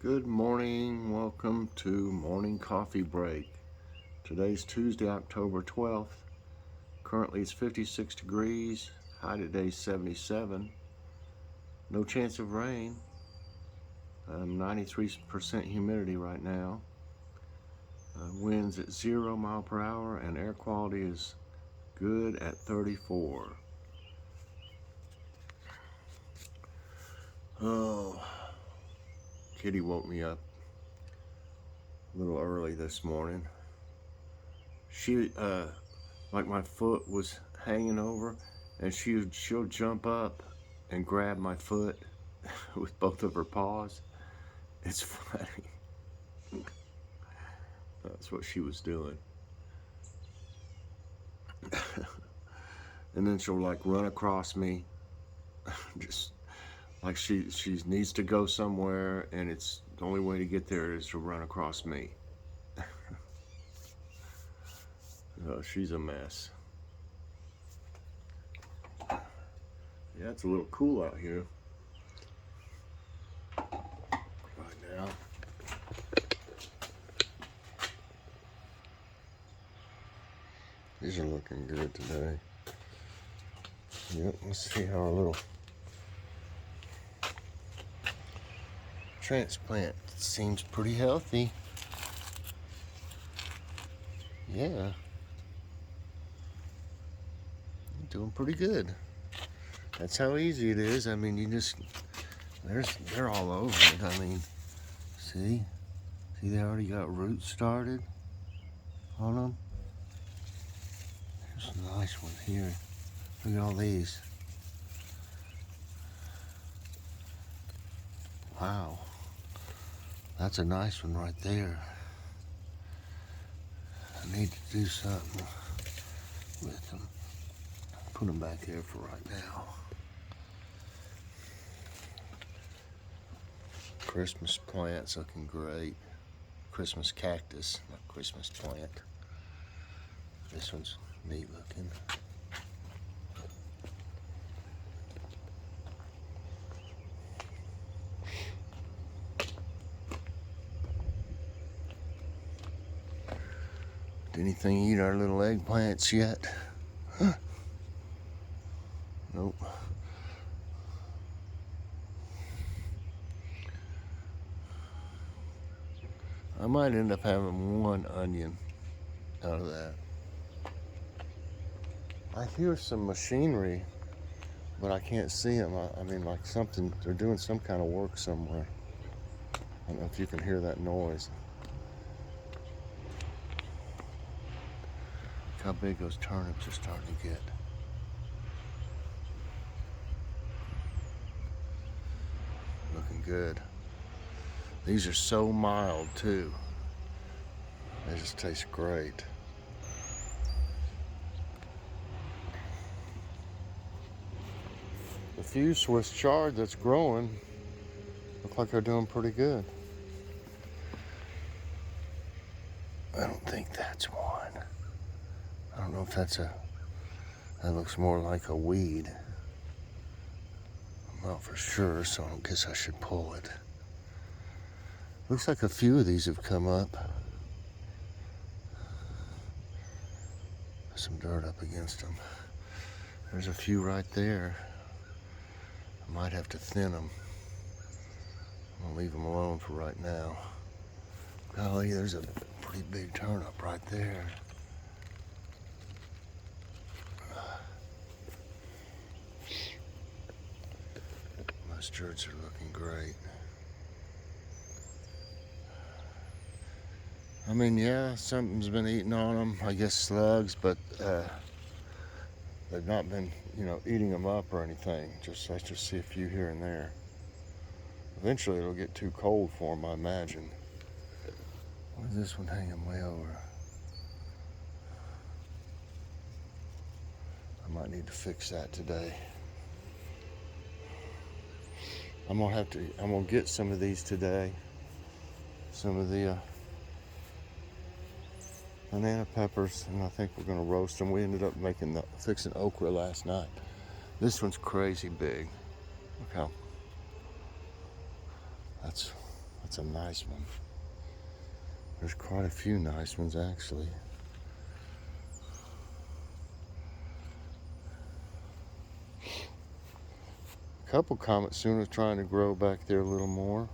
Good morning, welcome to Morning Coffee Break. Today's Tuesday, October 12th. Currently it's 56 degrees, high today 77. No chance of rain. 93% humidity right now. Winds at 0 mile per hour and air quality is good at 34. Oh, Kitty woke me up a little early this morning. She, like my foot was hanging over, and she'll jump up and grab my foot with both of her paws. It's funny. That's what she was doing. And then she'll like run across me, just like she needs to go somewhere, and it's the only way to get there is to run across me. She's a mess. Yeah, it's a little cool out here right now. These are looking good today. Yep, let's see how our little transplant seems pretty healthy. Yeah. Doing pretty good. That's how easy it is. I mean, they're all over it. I mean, see they already got roots started on them. There's a nice one here. Look at all these. Wow, that's a nice one right there. I need to do something with them. Put them back here for right now. Christmas plant's looking great. Christmas cactus, not Christmas plant. This one's neat looking. Did anything eat our little eggplants yet? Huh. Nope. I might end up having one onion out of that. I hear some machinery, but I can't see them. I mean, like something, they're doing some kind of work somewhere. I don't know if you can hear that noise. Look how big those turnips are starting to get. Looking good. These are so mild too. They just taste great. The few Swiss chard that's growing look like they're doing pretty good. I don't think that's one. I don't know if that looks more like a weed. I'm not for sure, so I guess I should pull it. Looks like a few of these have come up. Some dirt up against them. There's a few right there. I might have to thin them. I'm gonna leave them alone for right now. Golly, there's a pretty big turnip right there. Mustards are looking great. I mean, yeah, something's been eating on them. I guess slugs, but they've not been, eating them up or anything. I just see a few here and there. Eventually, it'll get too cold for them, I imagine. Where's this one hanging way over? I might need to fix that today. I'm gonna get some of these today. Some of the banana peppers, and I think we're gonna roast them. We ended up fixing okra last night. This one's crazy big. Look how That's a nice one. There's quite a few nice ones, actually. A couple comet sooners trying to grow back there a little more.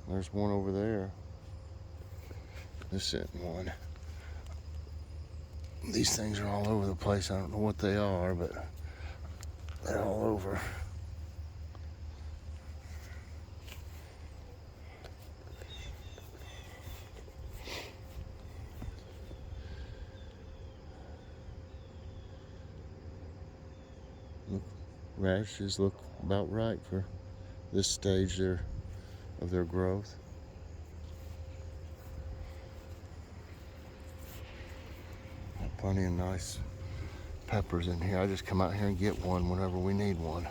There's one over there. This isn't one. These things are all over the place. I don't know what they are, but they're all over. Look, radishes look about right for this stage there of their growth. Plenty of nice peppers in here. I just come out here and get one whenever we need one.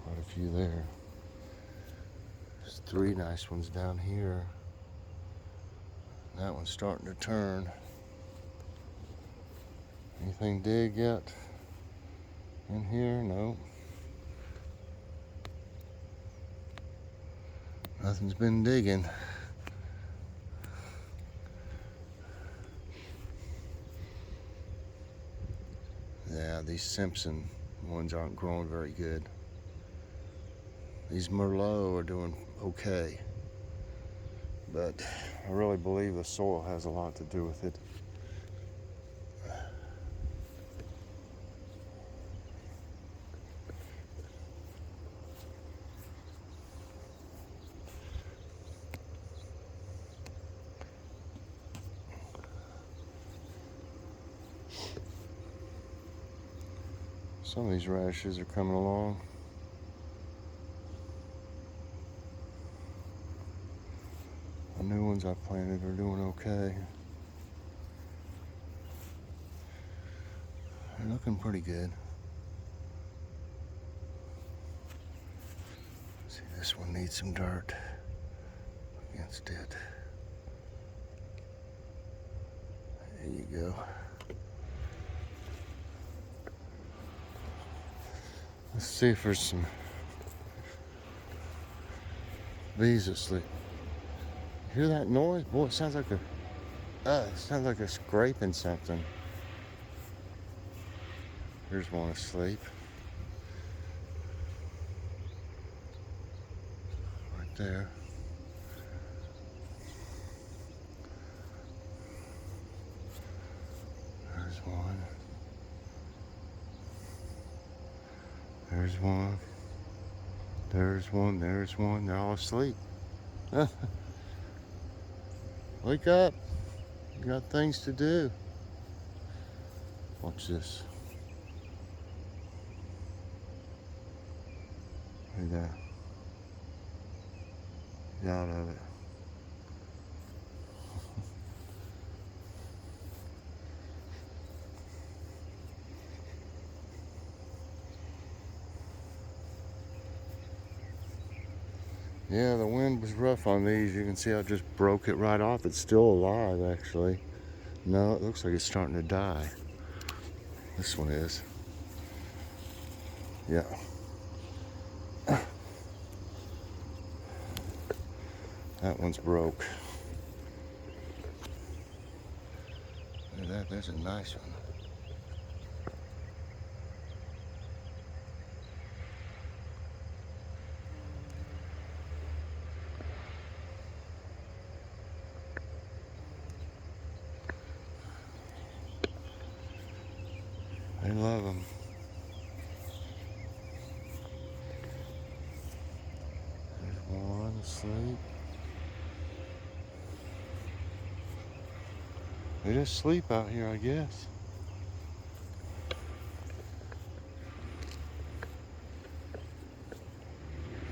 Quite a few there. There's 3 nice ones down here. That one's starting to turn. Anything dig yet? In here? No. Nothing's been digging. Yeah, these Simpson ones aren't growing very good. These Merlot are doing okay. But I really believe the soil has a lot to do with it. Some of these radishes are coming along. The new ones I planted are doing okay. They're looking pretty good. See, this one needs some dirt against it. There you go. Let's see if there's some bees asleep. Hear that noise? Boy, it sounds like a scraping something. Here's one asleep. Right there. There's one. There's one. There's one. There's one. They're all asleep. Wake up. You got things to do. Watch this. Look at that. Get out of it. Yeah, the wind was rough on these. You can see I just broke it right off. It's still alive, actually. No, it looks like it's starting to die. This one is. Yeah. That one's broke. Look at that. There's a nice one. They love them. There's one asleep. They just sleep out here, I guess.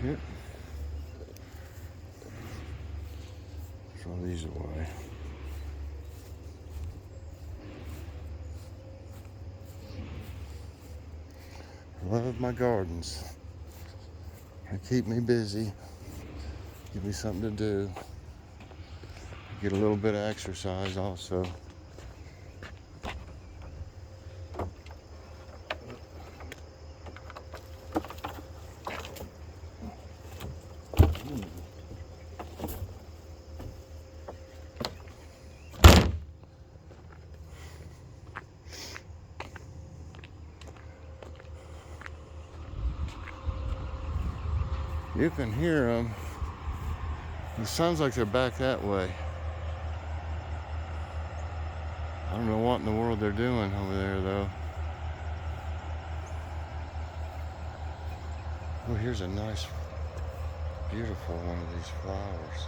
Yep. Throw these away. I love my gardens. They keep me busy. Give me something to do. Get a little bit of exercise also. You can hear them. It sounds like they're back that way. I don't know what in the world they're doing over there, though. Oh, here's a nice, beautiful one of these flowers.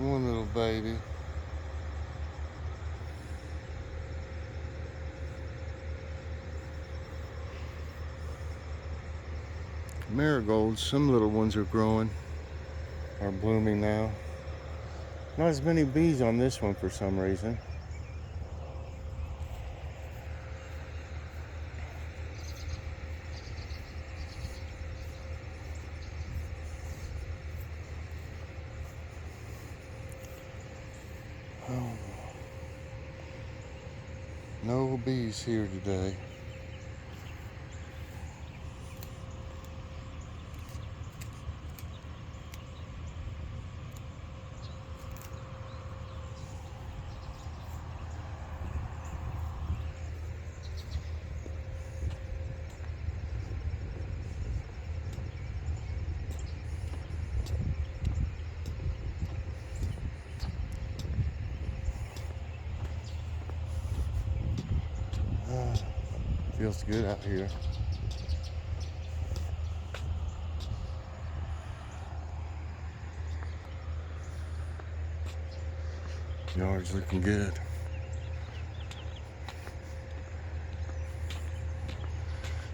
One little baby. Marigolds, some little ones are growing, are blooming now. Not as many bees on this one for some reason. Oh. No bees here today. Feels good out here. Yard's looking good.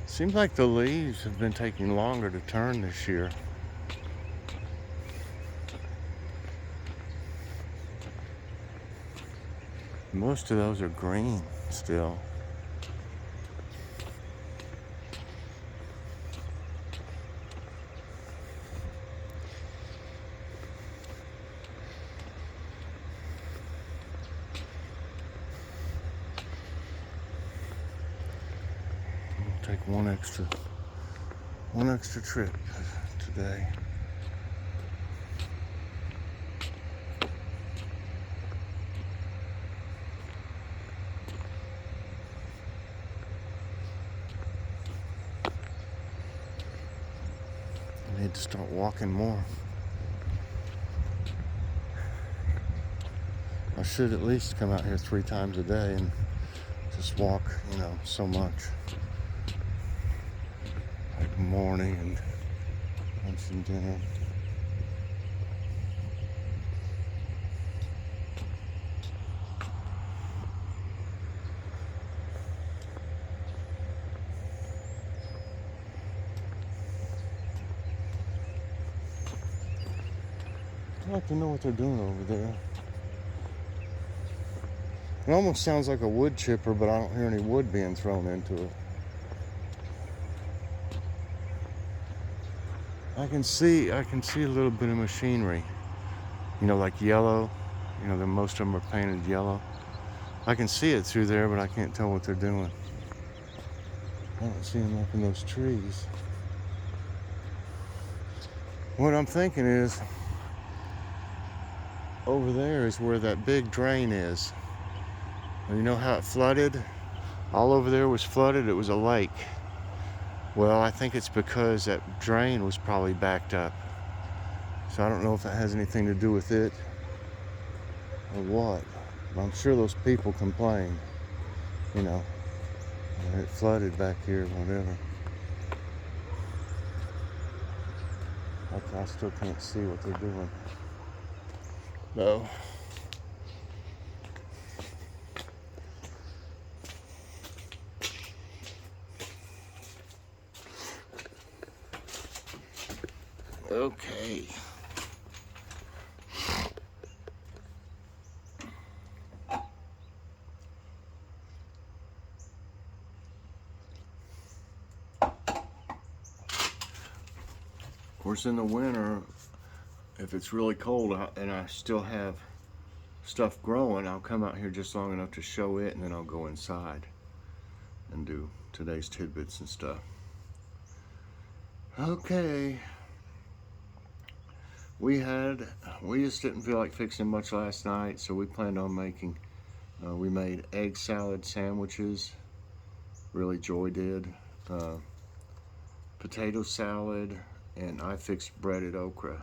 Seems like the leaves have been taking longer to turn this year. Most of those are green still. Take one extra trip today. I need to start walking more. I should at least come out here 3 times a day and just walk, so much. Like morning and lunch and dinner. I'd like to know what they're doing over there. It almost sounds like a wood chipper, but I don't hear any wood being thrown into it. I can see a little bit of machinery, like yellow, most of them are painted yellow. I can see it through there, but I can't tell what they're doing. I don't see them up in those trees. What I'm thinking is, over there is where that big drain is. And you know how it flooded? All over there was flooded, it was a lake. Well, I think it's because that drain was probably backed up. So I don't know if that has anything to do with it or what. But I'm sure those people complained, it flooded back here, whatever. I still can't see what they're doing. No. Okay. Of course, in the winter, if it's really cold and I still have stuff growing, I'll come out here just long enough to show it, and then I'll go inside and do today's tidbits and stuff. Okay. We just didn't feel like fixing much last night, so we planned on making, we made egg salad sandwiches. Really, Joy did. Potato salad, and I fixed breaded okra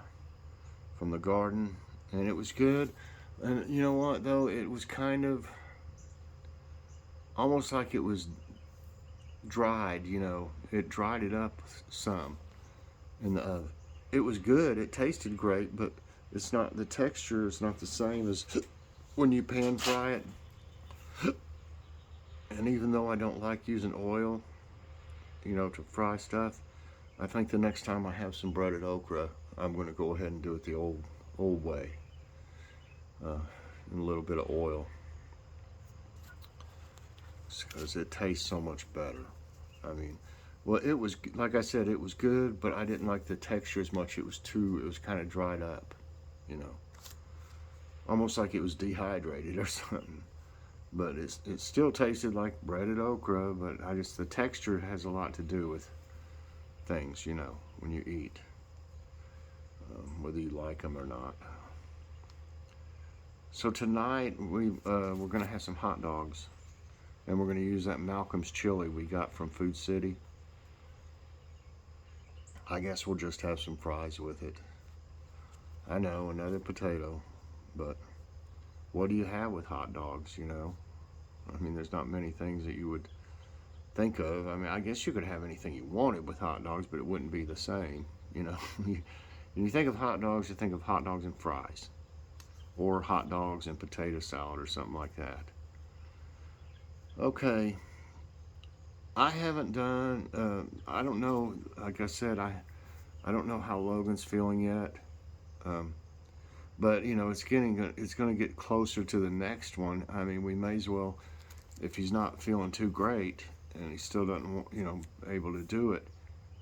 from the garden, and it was good. And you know what, though? It was kind of almost like it was dried, you know. It dried it up some in the oven. It was good. It tasted great, but it's not, the texture is not the same as when you pan fry it. And even though I don't like using oil, you know, to fry stuff, I think the next time I have some breaded okra, I'm going to go ahead and do it the old way, in a little bit of oil, because it tastes so much better. I mean, well, it was, like I said, it was good, but I didn't like the texture as much. It was kind of dried up, you know, almost like it was dehydrated or something. But it still tasted like breaded okra, but the texture has a lot to do with things, you know, when you eat, whether you like them or not. So tonight we're gonna have some hot dogs, and we're gonna use that Malcolm's chili we got from Food City. I guess we'll just have some fries with it. I know, another potato, but what do you have with hot dogs, you know? I mean, there's not many things that you would think of. I mean, I guess you could have anything you wanted with hot dogs, but it wouldn't be the same, you know? When you think of hot dogs, you think of hot dogs and fries, or hot dogs and potato salad or something like that. Okay. I haven't done, I don't know, like I said, I don't know how Logan's feeling yet. But, you know, it's going to get closer to the next one. I mean, we may as well, if he's not feeling too great and he still doesn't, you know, able to do it,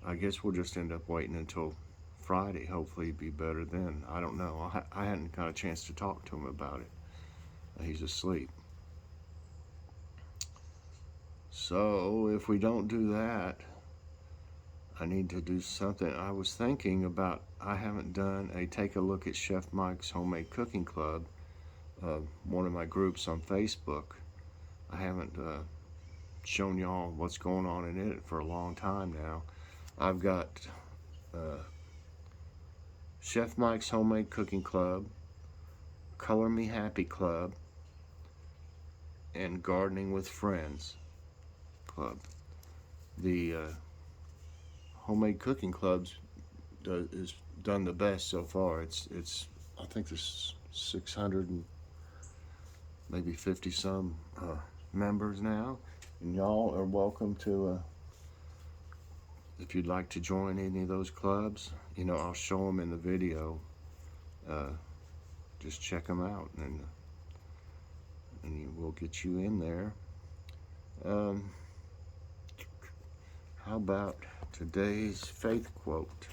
I guess we'll just end up waiting until Friday. Hopefully he'd be better then. I don't know. I hadn't got a chance to talk to him about it. He's asleep. So if we don't do that, I need to do something. I was thinking about, I haven't done a take a look at Chef Mike's Homemade Cooking Club, one of my groups on Facebook. I haven't shown y'all what's going on in it for a long time now. I've got Chef Mike's Homemade Cooking Club, Color Me Happy Club, and Gardening with Friends Club. The Homemade Cooking Clubs is done the best so far. It's I think there's 600 and maybe 50 some members now, and y'all are welcome to, if you'd like to join any of those clubs, you know, I'll show them in the video. Just check them out, and we'll get you in there. How about today's faith quote?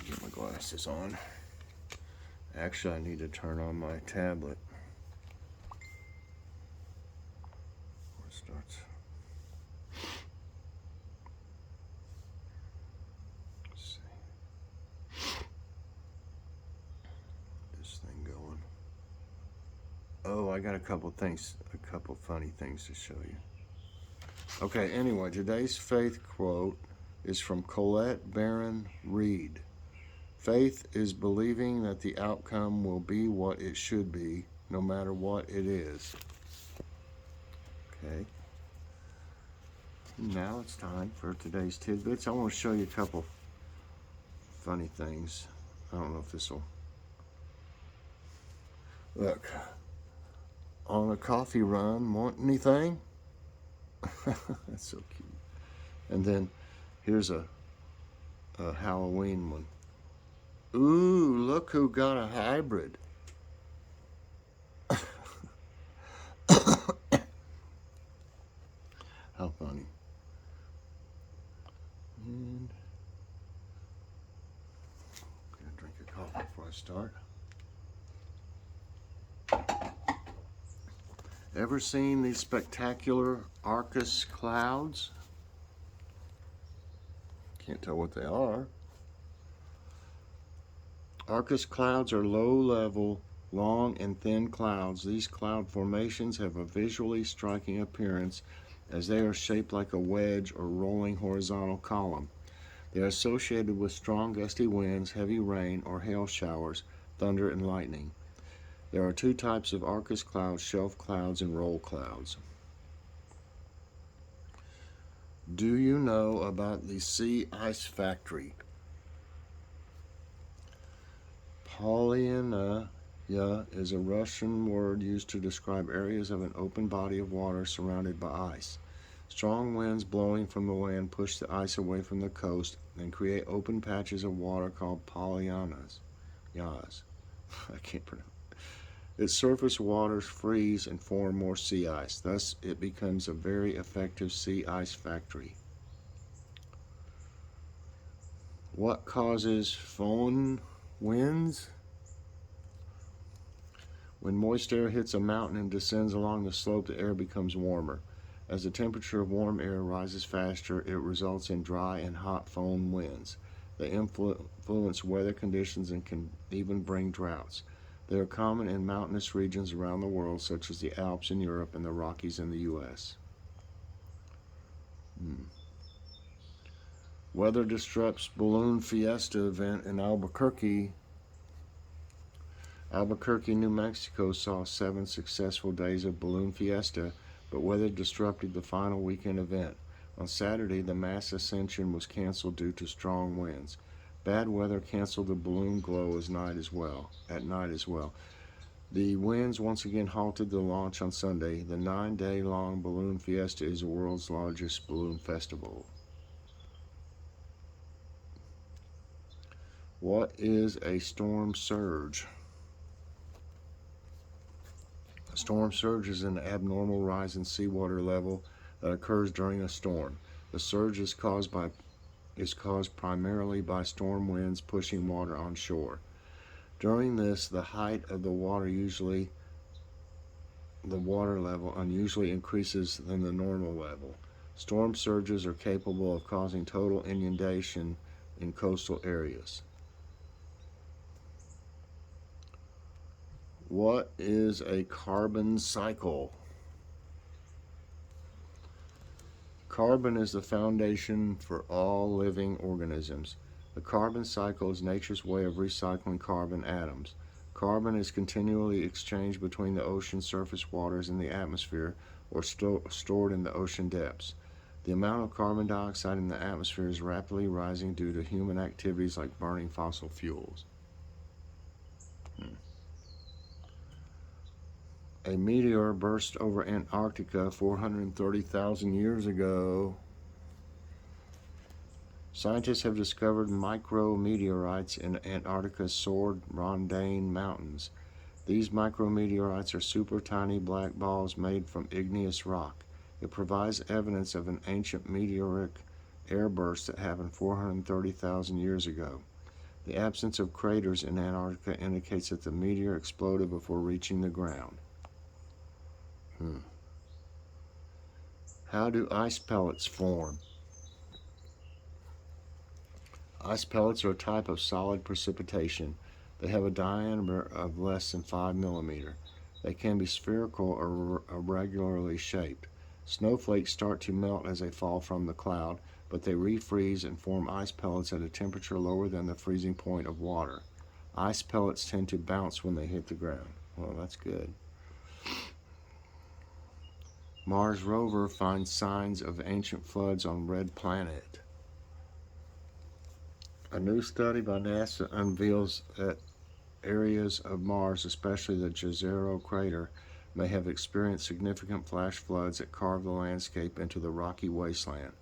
Get my glasses on. Actually, I need to turn on my tablet. Where it starts. Let's see. This thing going. Oh, I got a couple funny things to show you. Okay, anyway, today's faith quote is from Colette Baron Reed. Faith is believing that the outcome will be what it should be, no matter what it is. Okay. Now it's time for today's tidbits. I want to show you a couple funny things. I don't know if this will... Look. On a coffee run, want anything? That's so cute. And then Here's a Halloween one. Ooh, look who got a hybrid. How funny. And I'm gonna drink a coffee before I start. Ever seen these spectacular Arcus Clouds? Can't tell what they are. Arcus Clouds are low-level, long and thin clouds. These cloud formations have a visually striking appearance as they are shaped like a wedge or rolling horizontal column. They are associated with strong gusty winds, heavy rain, or hail showers, thunder, and lightning. There are two types of Arcus clouds: shelf clouds and roll clouds. Do you know about the sea ice factory? Polyana is a Russian word used to describe areas of an open body of water surrounded by ice. Strong winds blowing from the land push the ice away from the coast and create open patches of water called polyanas. I can't pronounce. Its surface waters freeze and form more sea ice. Thus, it becomes a very effective sea ice factory. What causes foehn winds? When moist air hits a mountain and descends along the slope, the air becomes warmer. As the temperature of warm air rises faster, it results in dry and hot foehn winds. They influence weather conditions and can even bring droughts. They are common in mountainous regions around the world, such as the Alps in Europe and the Rockies in the U.S. Weather disrupts balloon Fiesta event in Albuquerque. Albuquerque, New Mexico saw 7 successful days of balloon Fiesta, but weather disrupted the final weekend event. On Saturday, the mass ascension was canceled due to strong winds. Bad weather canceled the balloon glow at night as well. The winds once again halted the launch on Sunday. The 9-day-long balloon Fiesta is the world's largest balloon festival. What is a storm surge? A storm surge is an abnormal rise in seawater level that occurs during a storm. The surge is caused primarily by storm winds pushing water on shore. During this, the height of the water level unusually increases than the normal level. Storm surges are capable of causing total inundation in coastal areas. What is a carbon cycle? Carbon is the foundation for all living organisms. The carbon cycle is nature's way of recycling carbon atoms. Carbon is continually exchanged between the ocean surface waters and the atmosphere, or stored in the ocean depths. The amount of carbon dioxide in the atmosphere is rapidly rising due to human activities like burning fossil fuels. A meteor burst over Antarctica 430,000 years ago. Scientists have discovered micrometeorites in Antarctica's Sword Rondaine Mountains. These micrometeorites are super tiny black balls made from igneous rock. It provides evidence of an ancient meteoric airburst that happened 430,000 years ago. The absence of craters in Antarctica indicates that the meteor exploded before reaching the ground. How do ice pellets form? Ice pellets are a type of solid precipitation. They have a diameter of less than 5 millimeters. They can be spherical or irregularly shaped. Snowflakes start to melt as they fall from the cloud, but they refreeze and form ice pellets at a temperature lower than the freezing point of water. Ice pellets tend to bounce when they hit the ground. Well, that's good. Mars Rover finds signs of ancient floods on Red Planet. A new study by NASA unveils that areas of Mars, especially the Jezero crater, may have experienced significant flash floods that carved the landscape into the rocky wasteland.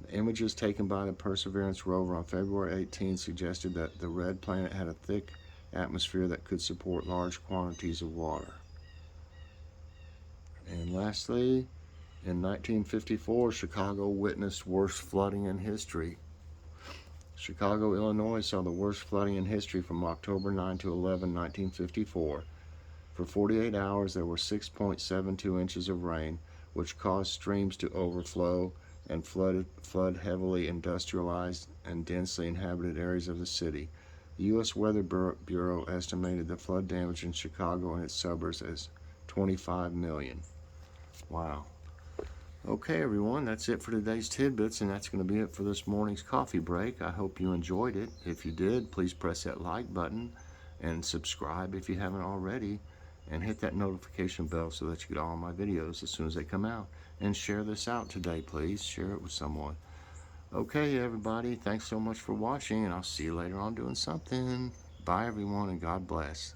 The images taken by the Perseverance rover on February 18 suggested that the red planet had a thick atmosphere that could support large quantities of water. And lastly, in 1954, Chicago witnessed worst flooding in history. Chicago, Illinois saw the worst flooding in history from October 9 to 11, 1954. For 48 hours, there were 6.72 inches of rain, which caused streams to overflow and flood heavily industrialized and densely inhabited areas of the city. The U.S. Weather Bureau estimated the flood damage in Chicago and its suburbs as 25 million. Wow. Okay, everyone, that's it for today's tidbits, and that's going to be it for this morning's coffee break. I hope you enjoyed it. If you did, please press that like button and subscribe if you haven't already, and hit that notification bell so that you get all my videos as soon as they come out. And share this out today, please. Share it with someone. Okay, everybody, thanks so much for watching, and I'll see you later on doing something. Bye, everyone, and God bless.